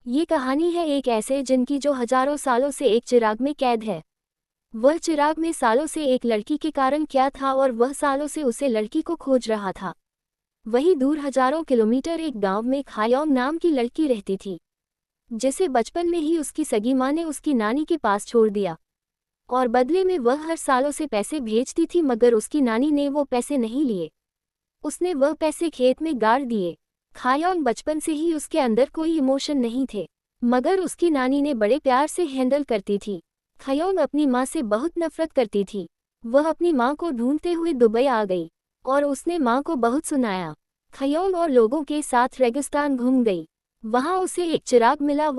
ये कहानी है एक ऐसे जिन की जो हजारों सालों से एक चिराग में कैद है। वह चिराग में सालों से एक लड़की के कारण क्या था और वह सालों से उसे लड़की को खोज रहा था। वहीं दूर हजारों किलोमीटर एक गांव में खायोंग नाम की लड़की रहती थी, जिसे बचपन में ही उसकी सगी माँ ने उसकी नानी के पास छोड़ दिया और बदले में वह हर सालों से पैसे भेजती थी, मगर उसकी नानी ने वो पैसे नहीं लिए। उसने वह पैसे खेत में गाड़ दिए। खायोंग बचपन से ही उसके अंदर कोई इमोशन नहीं थे, मगर उसकी नानी ने बड़े प्यार से हैंडल करती थी। खायोंग अपनी माँ से बहुत नफरत करती थी। वह अपनी माँ को ढूंढते हुए दुबई आ गई और उसने माँ को बहुत सुनाया। खायोंग और लोगों के साथ रेगिस्तान घूम गई। वहाँ उसे एक चिराग मिला।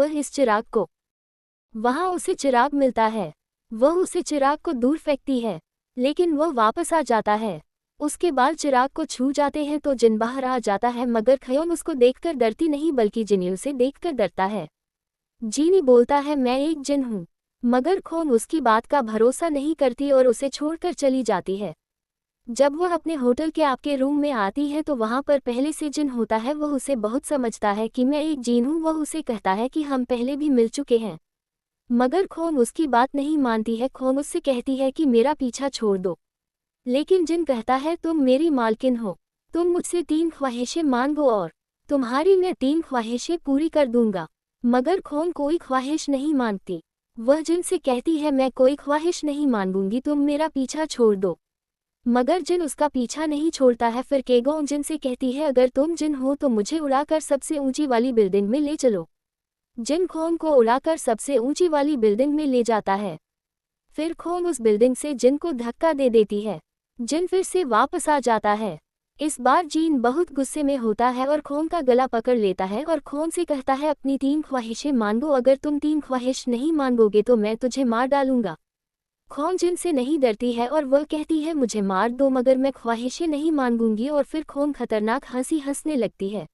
वहाँ उसे चिराग मिलता है। वह उसे चिराग को दूर फेंकती है, लेकिन वह वापस आ जाता है। उसके बाल चिराग को छू जाते हैं तो जिन बाहर आ जाता है, मगर खयोंग उसको देखकर डरती नहीं बल्कि जिनी उसे देखकर डरता है। जीनी बोलता है, मैं एक जिन हूँ, मगर खोन उसकी बात का भरोसा नहीं करती और उसे छोड़कर चली जाती है। जब वह अपने होटल के आपके रूम में आती है तो वहाँ पर पहले से जिन होता है। वह उसे बहुत समझता है कि मैं एक जीन हूँ। वह उसे कहता है कि हम पहले भी मिल चुके हैं, मगर खोन उसकी बात नहीं मानती है। खोन उससे कहती है कि मेरा पीछा छोड़ दो, लेकिन जिन कहता है तुम मेरी मालकिन हो, तुम मुझसे 3 ख्वाहिशें मांगो और तुम्हारी मैं 3 ख्वाहिशें पूरी कर दूंगा। मगर खोन कोई ख्वाहिश नहीं मांगती। वह जिन से कहती है मैं कोई ख्वाहिश नहीं मांगूंगी, तुम मेरा पीछा छोड़ दो। मगर जिन उसका पीछा नहीं छोड़ता है। फिर केगोंग जिन से कहती है अगर तुम जिन हो तो मुझे उड़ाकर सबसे ऊंची वाली बिल्डिंग में ले चलो। जिन खोन को उड़ाकर सबसे ऊंची वाली बिल्डिंग में ले जाता है। फिर खोन उस बिल्डिंग से जिन को धक्का दे देती है। जिन फिर से वापस आ जाता है। इस बार जीन बहुत गुस्से में होता है और खोन का गला पकड़ लेता है और खोन से कहता है अपनी 3 ख्वाहिशें मांगो, अगर तुम 3 ख्वाहिश नहीं मांगोगे तो मैं तुझे मार डालूंगा। खोन जिन से नहीं डरती है और वह कहती है मुझे मार दो, मगर मैं ख्वाहिशें नहीं मांगूंगी। और फिर खोन खतरनाक हंसी हंसने लगती है।